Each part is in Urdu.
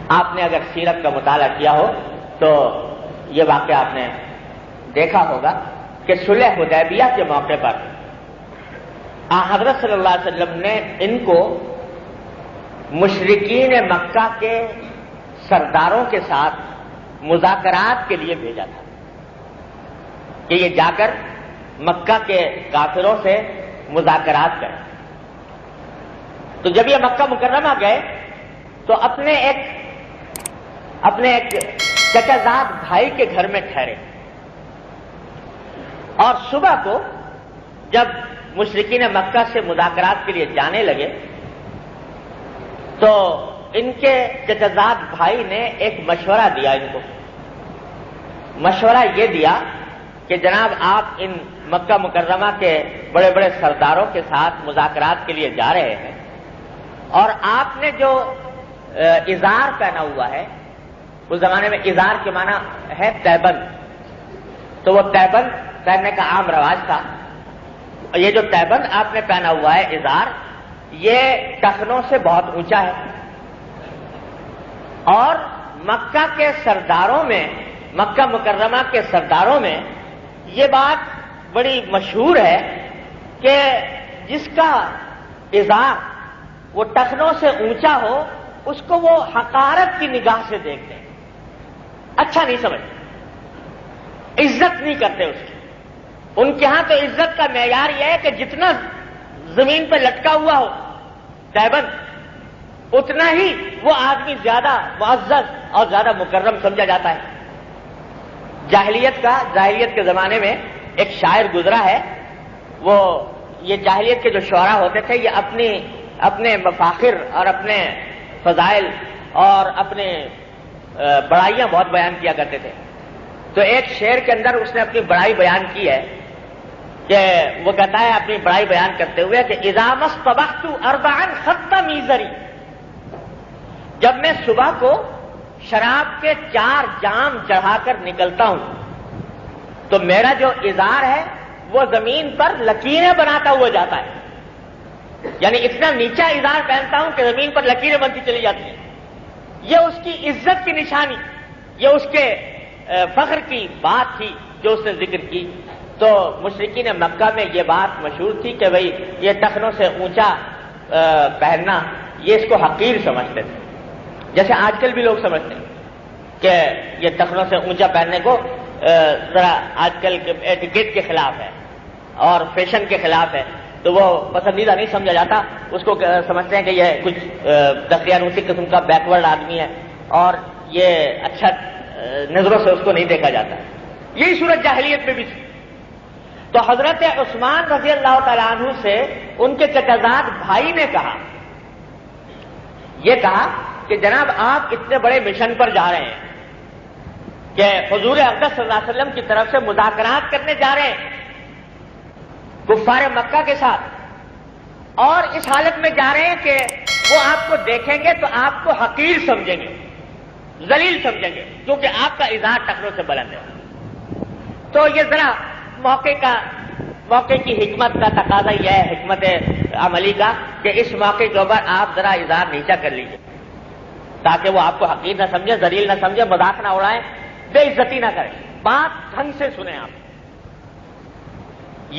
آپ نے اگر سیرت کا مطالعہ کیا ہو تو یہ واقعہ آپ نے دیکھا ہوگا کہ صلح حدیبیہ کے موقع پر حضرت صلی اللہ علیہ وسلم نے ان کو مشرکین مکہ کے سرداروں کے ساتھ مذاکرات کے لیے بھیجا تھا کہ یہ جا کر مکہ کے کافروں سے مذاکرات کریں. تو جب یہ مکہ مکرمہ گئے تو اپنے ایک چچا زاد بھائی کے گھر میں ٹھہرے، اور صبح کو جب مشرکین مکہ سے مذاکرات کے لیے جانے لگے تو ان کے چچا زاد بھائی نے ایک مشورہ دیا. ان کو مشورہ یہ دیا کہ جناب آپ ان مکہ مکرمہ کے بڑے بڑے سرداروں کے ساتھ مذاکرات کے لیے جا رہے ہیں، اور آپ نے جو ازار پہنا ہوا ہے، اس زمانے میں ازار کے معنی ہے تیبند، تو وہ تیبند پہننے کا عام رواج تھا. یہ جو تیبند آپ نے پہنا ہوا ہے ازار، یہ ٹخنوں سے بہت اونچا ہے، اور مکہ کے سرداروں میں، مکہ مکرمہ کے سرداروں میں یہ بات بڑی مشہور ہے کہ جس کا ازار وہ ٹخنوں سے اونچا ہو اس کو وہ حقارت کی نگاہ سے دیکھتے ہیں، اچھا نہیں سمجھتے، عزت نہیں کرتے اس کی. ان کے ہاں تو عزت کا معیار یہ ہے کہ جتنا زمین پہ لٹکا ہوا ہو تیبند، اتنا ہی وہ آدمی زیادہ معزز اور زیادہ مکرم سمجھا جاتا ہے. جاہلیت کے زمانے میں ایک شاعر گزرا ہے، وہ یہ جاہلیت کے جو شعراء ہوتے تھے یہ اپنے مفاخر اور اپنے فضائل اور اپنے بڑائیاں بہت بیان کیا کرتے تھے. تو ایک شعر کے اندر اس نے اپنی بڑائی بیان کی ہے کہ وہ کہتا ہے اپنی بڑائی بیان کرتے ہوئے کہ اذا مصطبحت اربعا خط میزری، جب میں صبح کو شراب کے 4 جام چڑھا کر نکلتا ہوں تو میرا جو ازار ہے وہ زمین پر لکیریں بناتا ہوا جاتا ہے، یعنی اتنا نیچا ازار پہنتا ہوں کہ زمین پر لکیریں بنتی چلی جاتی ہیں. یہ اس کی عزت کی نشانی، یہ اس کے فخر کی بات تھی جو اس نے ذکر کی. تو مشرکین مکہ میں یہ بات مشہور تھی کہ بھئی یہ ٹخنوں سے اونچا پہننا یہ اس کو حقیر سمجھتے تھے، جیسے آج کل بھی لوگ سمجھتے ہیں کہ یہ ٹخنوں سے اونچا پہننے کو ذرا آج کل کے ایٹیکیٹ کے خلاف ہے اور فیشن کے خلاف ہے، تو وہ پسندیدہ نہیں سمجھا جاتا. اس کو سمجھتے ہیں کہ یہ کچھ دقیانوسی قسم کا بیکورڈ آدمی ہے اور یہ اچھا نظروں سے اس کو نہیں دیکھا جاتا. یہی صورت جاہلیت میں بھی تھی. تو حضرت عثمان رضی اللہ تعالیٰ عنہ سے ان کے چچازاد بھائی نے کہا کہ جناب آپ اتنے بڑے مشن پر جا رہے ہیں کہ حضور اقدس صلی اللہ علیہ وسلم کی طرف سے مذاکرات کرنے جا رہے ہیں کفار مکہ کے ساتھ، اور اس حالت میں جا رہے ہیں کہ وہ آپ کو دیکھیں گے تو آپ کو حقیر سمجھیں گے، ذلیل سمجھیں گے، کیونکہ آپ کا ازار ٹخنوں سے بلند ہے. تو یہ ذرا موقع کی حکمت کا تقاضا یہ ہے، حکمت عملی کا، کہ اس موقع کے اوپر آپ ذرا ازار نیچا کر لیجیے تاکہ وہ آپ کو حقیر نہ سمجھے، ذلیل نہ سمجھے، مذاق نہ اڑائیں، بے عزتی نہ کریں، بات ڈھنگ سے سنیں آپ.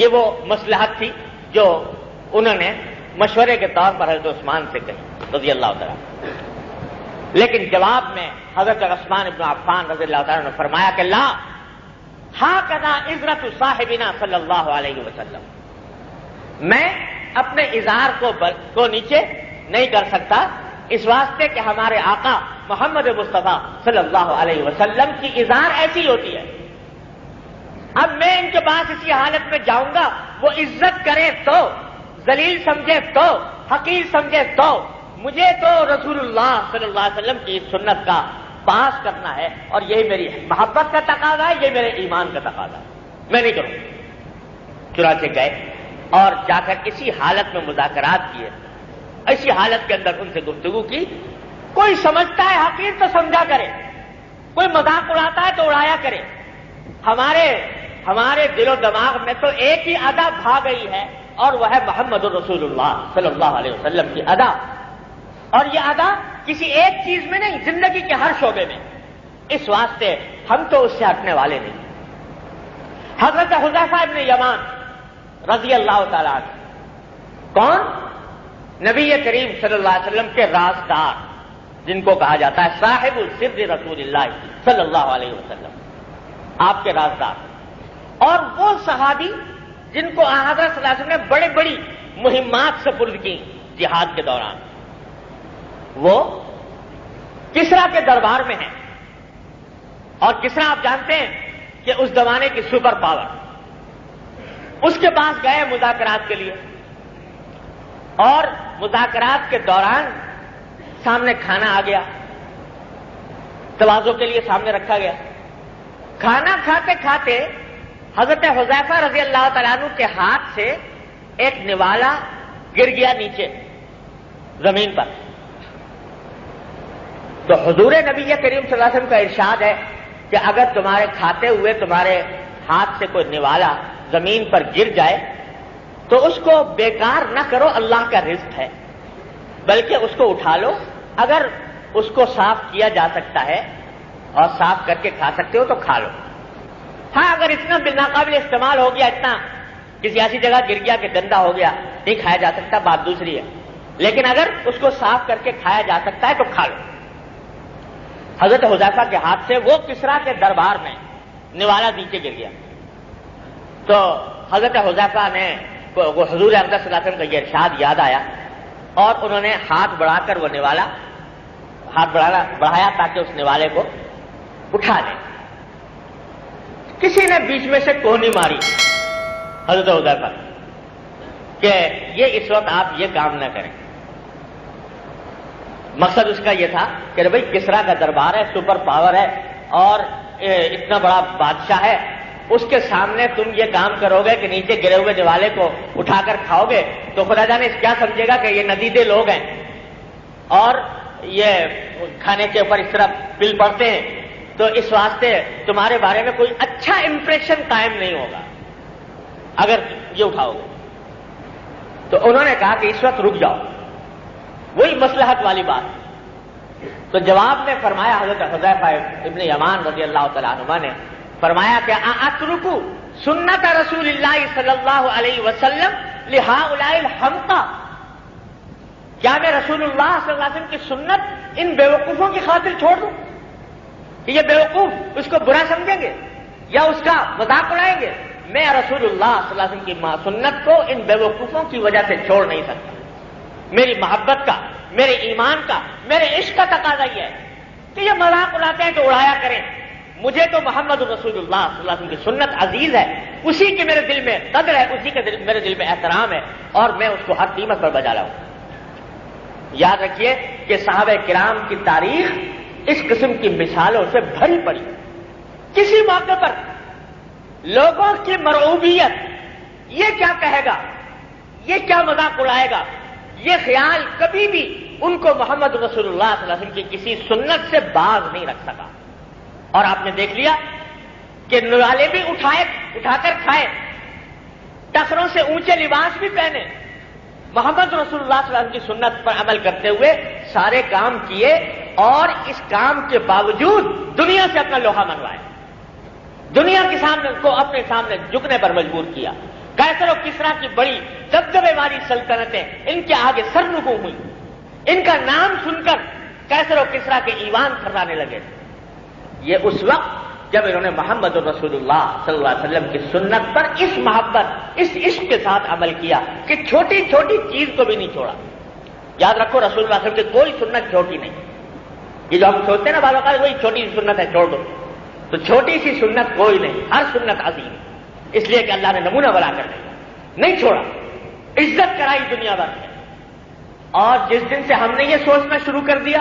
یہ وہ مصلحت تھی جو انہوں نے مشورے کے طور پر حضرت عثمان سے کہی رضی اللہ تعالیٰ. لیکن جواب میں حضرت عثمان بن عفان رضی اللہ تعالیٰ نے فرمایا کہ لا ہاکذا عزرت صاحبنا صلی اللہ علیہ وسلم، میں اپنے ازار کو نیچے نہیں کر سکتا، اس واسطے کہ ہمارے آقا محمد مصطفیٰ صلی اللہ علیہ وسلم کی ازار ایسی ہوتی ہے. اب میں ان کے پاس اسی حالت میں جاؤں گا، وہ عزت کرے تو، ذلیل سمجھے تو، حقیر سمجھے تو، مجھے تو رسول اللہ صلی اللہ علیہ وسلم کی سنت کا پاس کرنا ہے، اور یہی میری محبت کا تقاضا ہے، یہ میرے ایمان کا تقاضا ہے، میں نہیں کروں. چنانچہ گئے اور جا کر اسی حالت میں مذاکرات کیے، اسی حالت کے اندر ان سے گفتگو کی. کوئی سمجھتا ہے حقیر تو سمجھا کرے، کوئی مذاق اڑاتا ہے تو اڑایا کرے. ہمارے دل و دماغ میں تو ایک ہی ادا بھا گئی ہے، اور وہ ہے محمد رسول اللہ صلی اللہ علیہ وسلم کی ادا. اور یہ ادا کسی ایک چیز میں نہیں، زندگی کے ہر شعبے میں. اس واسطے ہم تو اس سے ہٹنے والے نہیں. حضرت حذیفہ ابن یمان رضی اللہ تعالیٰ عنہ کون؟ نبی کریم صلی اللہ علیہ وسلم کے رازدار، جن کو کہا جاتا ہے صاحب السر رسول اللہ صلی اللہ علیہ وسلم، آپ کے رازدار. اور وہ صحابی جن کو حضرت صلی اللہ علیہ وسلم نے بڑے بڑی مہمات سپرد کی جہاد کے دوران، وہ کسریٰ کے دربار میں ہیں. اور کسریٰ آپ جانتے ہیں کہ اس زمانے کی سپر پاور. اس کے پاس گئے مذاکرات کے لیے، اور مذاکرات کے دوران سامنے کھانا آ گیا، تواضع کے لیے سامنے رکھا گیا. کھانا کھاتے کھاتے حضرت حذیفہ رضی اللہ تعالیٰ عنہ کے ہاتھ سے ایک نوالا گر گیا نیچے زمین پر. تو حضور نبی کریم صلی اللہ علیہ وسلم کا ارشاد ہے کہ اگر تمہارے کھاتے ہوئے تمہارے ہاتھ سے کوئی نوالا زمین پر گر جائے تو اس کو بیکار نہ کرو، اللہ کا رزق ہے، بلکہ اس کو اٹھا لو. اگر اس کو صاف کیا جا سکتا ہے اور صاف کر کے کھا سکتے ہو تو کھا لو. ہاں اگر اتنا ناقابل استعمال ہو گیا، اتنا کسی ایسی جگہ گر گیا کہ گندا ہو گیا، نہیں کھایا جا سکتا، بات دوسری ہے. لیکن اگر اس کو صاف کر کے کھایا جا سکتا ہے تو کھا لو. حضرت حذیفہ کے ہاتھ سے وہ کسریٰ کے دربار میں نوالا نیچے گر گیا. تو حضرت حذیفہ نے وہ حضور اقدس صلی اللہ علیہ وسلم کا یہ ارشاد یاد آیا، اور انہوں نے ہاتھ بڑھا کر وہ نوالا بڑھایا تاکہ اس نوالے کو اٹھا لیں. کسی نے بیچ میں سے کوہنی ماری حضرت حذیفہ کہ یہ اس وقت آپ یہ کام نہ کریں. مقصد اس کا یہ تھا کہ بھائی کسریٰ کا دربار ہے، سپر پاور ہے، اور اتنا بڑا بادشاہ ہے، اس کے سامنے تم یہ کام کرو گے کہ نیچے گرے ہوئے نوالے کو اٹھا کر کھاؤ گے تو خدا جانے کیا سمجھے گا کہ یہ ندیدے لوگ ہیں اور یہ کھانے کے اوپر اس طرح بل پڑتے ہیں. تو اس واسطے تمہارے بارے میں کوئی اچھا امپریشن قائم نہیں ہوگا اگر یہ اٹھاؤ گے. تو انہوں نے کہا کہ اس وقت رک جاؤ، وہی مصلحت والی بات. تو جواب میں فرمایا حضرت حذیفہ ابن یمان رضی اللہ تعالیٰ عنہ نے فرمایا کہ اترکو سنت رسول اللہ صلی اللہ علیہ وسلم لہؤلاء الحمقى، کیا میں رسول اللہ صلی اللہ علیہ وسلم کی سنت ان بیوقوفوں کی خاطر چھوڑ دوں کہ یہ بیوقوف اس کو برا سمجھیں گے یا اس کا مذاق اڑائیں گے؟ میں رسول اللہ صلی اللہ علیہ وسلم کی سنت کو ان بیوقوفوں کی وجہ سے چھوڑ نہیں سکتا. میری محبت کا، میرے ایمان کا، میرے عشق کا تقاضا یہ ہے کہ یہ مذاق اڑاتے ہیں تو اڑایا کریں. مجھے تو محمد رسول اللہ صلی اللہ علیہ وسلم کی سنت عزیز ہے، اسی کے میرے دل میں قدر ہے، اسی کے میرے دل میں احترام ہے، اور میں اس کو ہر قیمت پر بجا لاؤں. یاد رکھیے کہ صحابہ کرام کی تاریخ اس قسم کی مثالوں سے بھری پڑی. کسی موقع پر لوگوں کی مرعوبیت، یہ کیا کہے گا، یہ کیا مذاق اڑائے گا، یہ خیال کبھی بھی ان کو محمد رسول اللہ صلی اللہ علیہ وسلم کی کسی سنت سے باز نہیں رکھ سکا. اور آپ نے دیکھ لیا کہ نوالے بھی اٹھا کر کھائے، ٹخروں سے اونچے لباس بھی پہنے، محمد رسول اللہ صلی اللہ علیہ وسلم کی سنت پر عمل کرتے ہوئے سارے کام کیے، اور اس کام کے باوجود دنیا سے اپنا لوہا منوائے، دنیا کے سامنے کو اپنے سامنے جھکنے پر مجبور کیا. قیصر و کسریٰ کی بڑی دبدبے والی سلطنتیں ان کے آگے سرنگوں ہوئی. ان کا نام سن کر قیصر و کسریٰ کے ایوان تھرانے لگے. یہ اس وقت جب انہوں نے محمد رسول اللہ صلی اللہ علیہ وسلم کی سنت پر اس محبت، اس عشق کے ساتھ عمل کیا کہ چھوٹی چھوٹی چیز کو بھی نہیں چھوڑا. یاد رکھو رسول اللہ صلی اللہ علیہ وسلم کی کوئی سنت چھوٹی نہیں. یہ جو ہم سوچتے ہیں نا بعض اوقات وہی چھوٹی سی سنت ہے چھوڑ دو، تو چھوٹی سی سنت کوئی نہیں، ہر سنت عظیم. اس لیے کہ اللہ نے نمونہ بنا کر دیا، نہیں چھوڑا، عزت کرائی دنیا بھر میں. اور جس دن سے ہم نے یہ سوچنا شروع کر دیا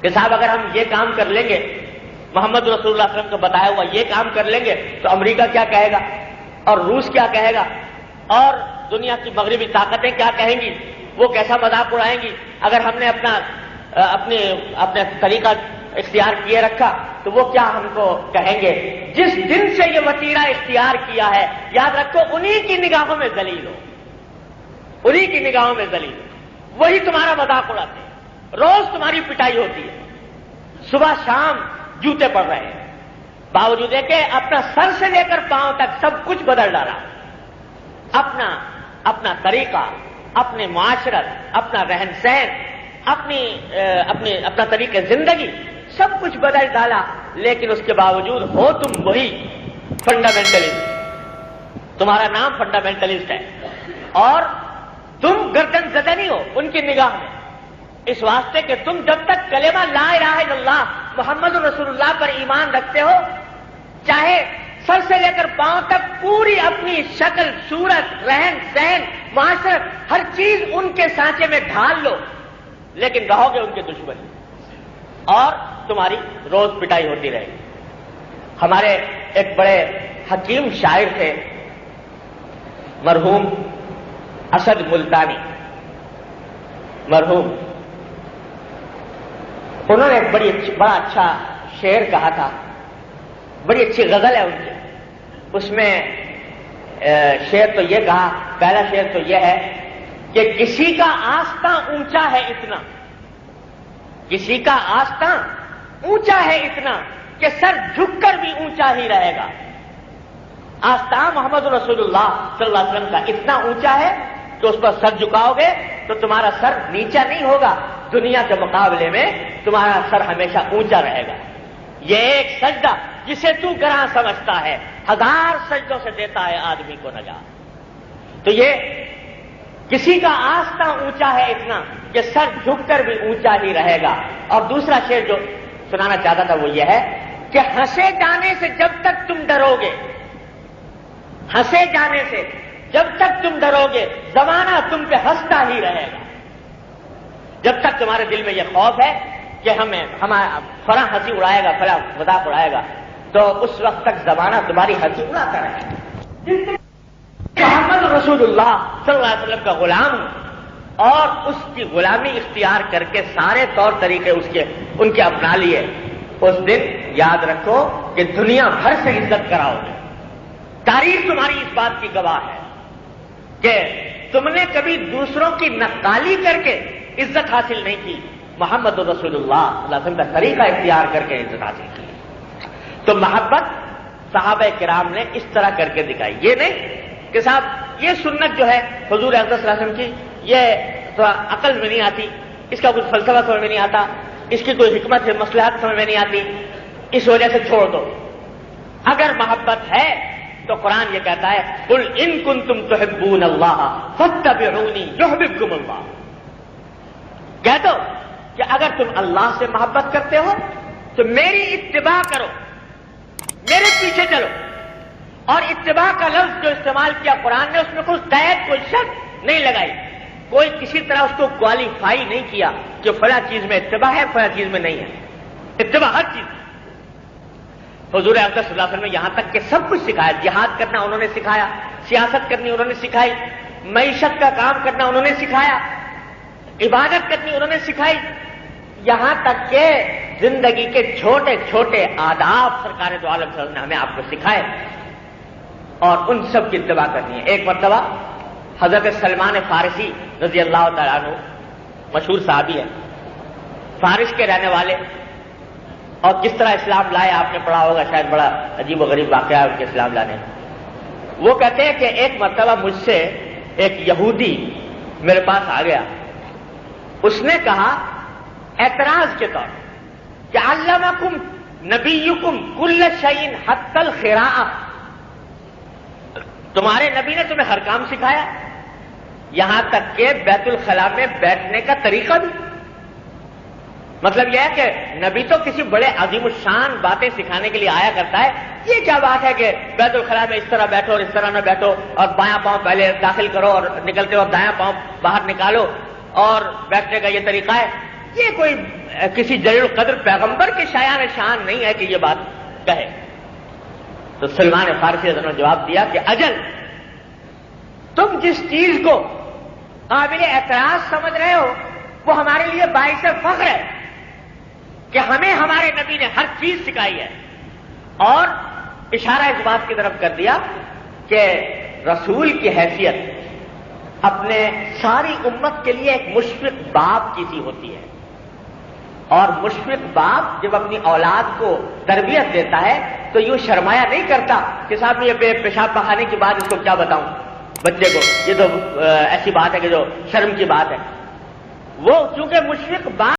کہ صاحب اگر ہم یہ کام کر لیں گے، محمد رسول اللہ صلی اللہ علیہ وسلم کو بتایا ہوا یہ کام کر لیں گے تو امریکہ کیا کہے گا اور روس کیا کہے گا اور دنیا کی مغربی طاقتیں کیا کہیں گی، وہ کیسا مذاق اڑائیں گی. اگر ہم نے اپنا طریقہ اختیار کیے رکھا تو وہ کیا ہم کو کہیں گے. جس دن سے یہ وتیرہ اختیار کیا ہے، یاد رکھو انہی کی نگاہوں میں ذلیل ہو، انہی کی نگاہوں میں ذلیل ہو، وہی تمہارا مذاق اڑاتے ہیں. روز تمہاری پٹائی ہوتی ہے، صبح شام جوتے پڑ رہے ہیں، باوجود ہے کہ اپنا سر سے لے کر پاؤں تک سب کچھ بدل ڈالا، اپنا طریقہ، اپنے معاشرت، اپنا رہن سہن، اپنا طریقہ زندگی سب کچھ بدل ڈالا، لیکن اس کے باوجود ہو تم وہی فنڈامنٹلسٹ، تمہارا نام فنڈامنٹلسٹ ہے، اور تم گردن زدہ نہیں ہو ان کی نگاہ میں، اس واسطے کہ تم جب تک کلمہ لا الہ الا اللہ محمد رسول اللہ پر ایمان رکھتے ہو، چاہے سر سے لے کر پاؤں تک پوری اپنی شکل، صورت، رہن سہن، معاشرت، ہر چیز ان کے سانچے میں ڈھال لو، لیکن رہو گے ان کے دشمن اور تمہاری روز پٹائی ہوتی رہے گی۔ ہمارے ایک بڑے حکیم شاعر تھے مرحوم اسد ملتانی، مرحوم، انہوں نے بڑا اچھا شعر کہا تھا، بڑی اچھی غزل ہے ان کی، اس میں شعر تو یہ کہا، پہلا شعر تو یہ ہے کہ کسی کا آستاں اونچا ہے اتنا، کسی کا آستاں اونچا ہے اتنا کہ سر جھک کر بھی اونچا ہی رہے گا۔ آستاں محمد رسول اللہ صلی اللہ علیہ وسلم کا اتنا اونچا ہے کہ اس پر سر جھکاؤ گے تو تمہارا سر نیچا نہیں ہوگا، دنیا کے مقابلے میں تمہارا سر ہمیشہ اونچا رہے گا۔ یہ ایک سجدہ جسے تو گراں سمجھتا ہے، 1000 سجدوں سے دیتا ہے آدمی کو نجات۔ تو یہ کسی کا آستاں اونچا ہے اتنا کہ سر جھک کر بھی اونچا ہی رہے گا۔ اور دوسرا شعر جو سنانا چاہتا تھا وہ یہ ہے کہ ہنسے جانے سے جب تک تم ڈرو گے، ہنسے جانے سے جب تک تم ڈرو گے، زمانہ تم پہ ہنستا ہی رہے گا۔ جب تک تمہارے دل میں یہ خوف ہے کہ ہمارا فلاں ہنسی اڑائے گا، فلاں مذاق اڑائے گا، تو اس وقت تک زمانہ تمہاری ہنسی اڑاتا رہے گا۔ محمد رسول اللہ صلی اللہ علیہ وسلم کا غلام ہوں اور اس کی غلامی اختیار کر کے سارے طور طریقے ان کے اپنا لیے، اس دن یاد رکھو کہ دنیا بھر سے عزت کراؤ گے۔ تاریخ تمہاری اس بات کی گواہ ہے کہ تم نے کبھی دوسروں کی نقالی کر کے عزت حاصل نہیں کی، محمد رسول اللہ صلی اللہ علیہ وسلم کا طریقہ اختیار کر کے عزت حاصل کی۔ تو محبت صحابہ کرام نے اس طرح کر کے دکھائی، یہ نہیں کہ صاحب یہ سنت جو ہے حضور اقدس صلی اللہ علیہ وسلم کی، یہ تھوڑا عقل میں نہیں آتی، اس کا کچھ فلسفہ سمجھ میں نہیں آتا، اس کی کوئی حکمت ہے، مصلحت سمجھ میں نہیں آتی، اس وجہ سے چھوڑ دو۔ اگر محبت ہے تو قرآن یہ کہتا ہے قل ان کنتم تحبون اللہ فاتبعونی یحببکم اللہ، کہہ دو کہ اگر تم اللہ سے محبت کرتے ہو تو میری اتباع کرو، میرے پیچھے چلو۔ اور اتباع کا لفظ جو استعمال کیا قرآن نے، اس میں کوئی قید، کوئی شرط نہیں لگائی، کوئی کسی طرح اس کو کوالیفائی نہیں کیا کہ فلاں چیز میں اتباع ہے، فلاں چیز میں نہیں ہے، اتباع ہر چیز۔ حضور اقدس صلی اللہ علیہ وسلم نے یہاں تک کہ سب کچھ سکھایا، جہاد کرنا انہوں نے سکھایا، سیاست کرنی انہوں نے سکھائی، معیشت کا کام کرنا انہوں نے سکھایا، عبادت کرنی انہوں نے سکھائی، یہاں تک کہ زندگی کے چھوٹے چھوٹے آداب سرکار دو عالم صلی اللہ علیہ وسلم نے ہمیں آپ کو سکھائے اور ان سب کی اتباع کرنی ہے۔ ایک مرتبہ حضرت سلمان فارسی رضی اللہ تعالیٰ عنہ، مشہور صحابی ہے، فارس کے رہنے والے، اور کس طرح اسلام لائے آپ نے پڑھا ہوگا، شاید بڑا عجیب و غریب واقعہ ہے ان کے اسلام لانے میں۔ وہ کہتے ہیں کہ ایک مرتبہ مجھ سے ایک یہودی میرے پاس آ گیا، اس نے کہا اعتراض کے طور کہ علمکم نبیکم کل شیء حتی الخراء، تمہارے نبی نے تمہیں ہر کام سکھایا، یہاں تک کہ بیت الخلاء میں بیٹھنے کا طریقہ بھی۔ مطلب یہ ہے کہ نبی تو کسی بڑے عظیم الشان باتیں سکھانے کے لیے آیا کرتا ہے، یہ کیا بات ہے کہ بیت الخلاء میں اس طرح بیٹھو اور اس طرح نہ بیٹھو، اور بایاں پاؤں پہلے داخل کرو اور نکلتے وقت دایاں پاؤں باہر نکالو، اور بیٹھنے کا یہ طریقہ ہے۔ یہ کوئی کسی جلیل القدر پیغمبر کے شایان شان نہیں ہے کہ یہ بات کہے۔ تو سلمان فارسی نے جواب دیا کہ اجل، تم جس چیز کو قابل اعتراض سمجھ رہے ہو وہ ہمارے لیے باعث فخر ہے کہ ہمیں ہمارے نبی نے ہر چیز سکھائی ہے، اور اشارہ اس بات کی طرف کر دیا کہ رسول کی حیثیت اپنے ساری امت کے لیے ایک مشفق باپ کی سی ہوتی ہے، اور مشفق باپ جب اپنی اولاد کو تربیت دیتا ہے تو یوں شرمایا نہیں کرتا کہ صاحب یہ پیشاب پخانے کی بات اس کو کیا بتاؤں بچے کو، یہ تو ایسی بات ہے کہ جو شرم کی بات ہے. وہ چونکہ مشفق باپ